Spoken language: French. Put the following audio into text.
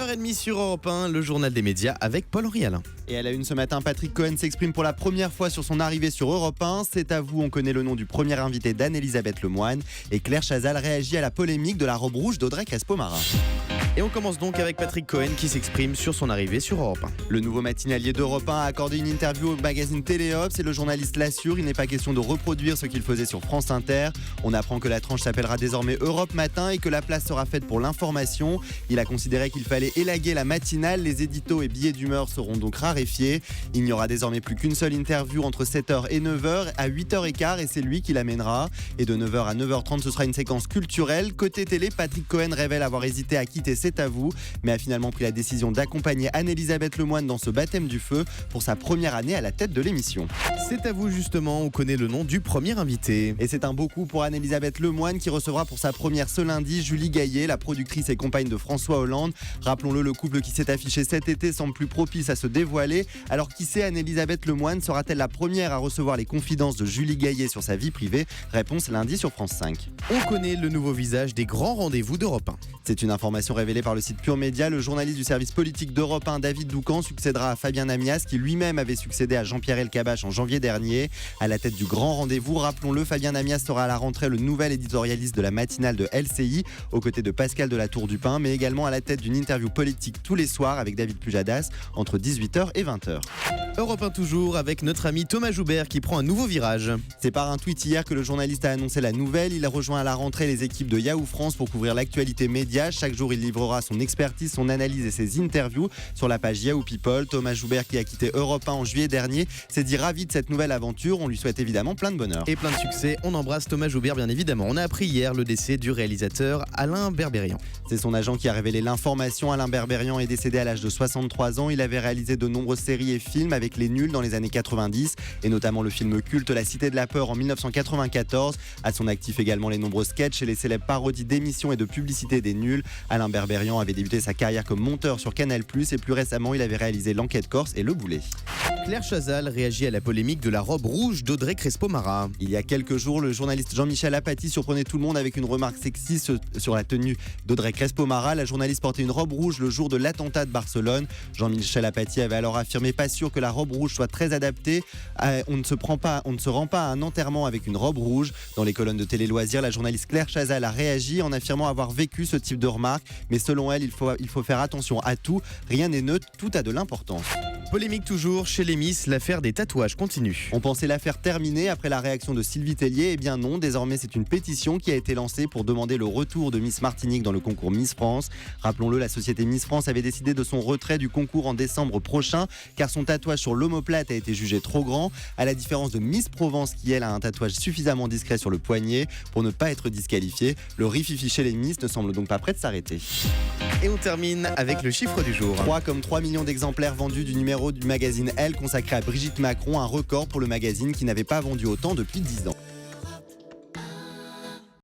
9h30 sur Europe 1, le journal des médias avec Paul-Henri Alain. Et à la une ce matin, Patrick Cohen s'exprime pour la première fois sur son arrivée sur Europe 1. C'est à vous, on connaît le nom du premier invité d'Anne-Elisabeth Lemoine. Et Claire Chazal réagit à la polémique de la robe rouge d'Audrey Crespo-Marin. Et on commence donc avec Patrick Cohen qui s'exprime sur son arrivée sur Europe 1. Le nouveau matinalier d'Europe 1 a accordé une interview au magazine Téléops et le journaliste l'assure, il n'est pas question de reproduire ce qu'il faisait sur France Inter. On apprend que la tranche s'appellera désormais Europe Matin et que la place sera faite pour l'information. Il a considéré qu'il fallait élaguer la matinale, les éditos et billets d'humeur seront donc raréfiés. Il n'y aura désormais plus qu'une seule interview entre 7h et 9h à 8h15 et c'est lui qui l'amènera. Et de 9h à 9h30, ce sera une séquence culturelle. Côté télé, Patrick Cohen révèle avoir hésité à quitter C'est à vous, mais a finalement pris la décision d'accompagner Anne-Elisabeth Lemoine dans ce baptême du feu pour sa première année à la tête de l'émission. C'est à vous justement, on connaît le nom du premier invité. Et c'est un beau coup pour Anne-Elisabeth Lemoine qui recevra pour sa première ce lundi Julie Gaillet, la productrice et compagne de François Hollande. Rappelons-le, le couple qui s'est affiché cet été semble plus propice à se dévoiler. Alors qui sait, Anne-Elisabeth Lemoine sera-t-elle la première à recevoir les confidences de Julie Gaillet sur sa vie privée? Réponse lundi sur France 5. On connaît le nouveau visage des grands rendez-vous d'Europe 1. C'est une information révélée par le site Pure Média. Le journaliste du service politique d'Europe 1, David Doucan, succédera à Fabien Amias, qui lui-même avait succédé à Jean-Pierre Elkabbach en janvier dernier. À la tête du grand rendez-vous, rappelons-le, Fabien Amias sera à la rentrée le nouvel éditorialiste de la matinale de LCI, aux côtés de Pascal de la Tour du Pin, mais également à la tête d'une interview politique tous les soirs avec David Pujadas entre 18h et 20h. Europe 1 toujours avec notre ami Thomas Joubert qui prend un nouveau virage. C'est par un tweet hier que le journaliste a annoncé la nouvelle. Il a rejoint à la rentrée les équipes de Yahoo France pour couvrir l'actualité média. Chaque jour, il livrera son expertise, son analyse et ses interviews sur la page Yahoo People. Thomas Joubert, qui a quitté Europe 1 en juillet dernier, s'est dit ravi de cette nouvelle aventure. On lui souhaite évidemment plein de bonheur. Et plein de succès. On embrasse Thomas Joubert bien évidemment. On a appris hier le décès du réalisateur Alain Berberian. C'est son agent qui a révélé l'information. Alain Berberian est décédé à l'âge de 63 ans. Il avait réalisé de nombreuses séries et films avec les Nuls dans les années 90 et notamment le film culte La Cité de la Peur en 1994. À son actif également les nombreux sketchs et les célèbres parodies d'émissions et de publicités des Nuls. Alain Berberian avait débuté sa carrière comme monteur sur Canal+, et plus récemment il avait réalisé L'Enquête Corse et Le Boulet. Claire Chazal réagit à la polémique de la robe rouge d'Audrey Crespo-Marin. Il y a quelques jours, le journaliste Jean-Michel Apathy surprenait tout le monde avec une remarque sexiste sur la tenue d'Audrey Crespo-Marin. La journaliste portait une robe rouge le jour de l'attentat de Barcelone. Jean-Michel Apathy avait alors affirmé pas sûr que la robe rouge soit très adaptée. On ne se rend pas à un enterrement avec une robe rouge. Dans les colonnes de Télé Loisirs, la journaliste Claire Chazal a réagi en affirmant avoir vécu ce type de remarque. Mais selon elle, il faut faire attention à tout. Rien n'est neutre, tout a de l'importance. Polémique toujours chez les Miss, l'affaire des tatouages continue. On pensait l'affaire terminée après la réaction de Sylvie Tellier. Eh bien non, désormais c'est une pétition qui a été lancée pour demander le retour de Miss Martinique dans le concours Miss France. Rappelons-le, la société Miss France avait décidé de son retrait du concours en décembre prochain car son tatouage sur l'omoplate a été jugé trop grand, à la différence de Miss Provence qui elle a un tatouage suffisamment discret sur le poignet pour ne pas être disqualifiée. Le rififi chez les Miss ne semble donc pas prêt de s'arrêter. Et on termine avec le chiffre du jour. 3 millions d'exemplaires vendus du numéro du magazine Elle consacré à Brigitte Macron, un record pour le magazine qui n'avait pas vendu autant depuis 10 ans.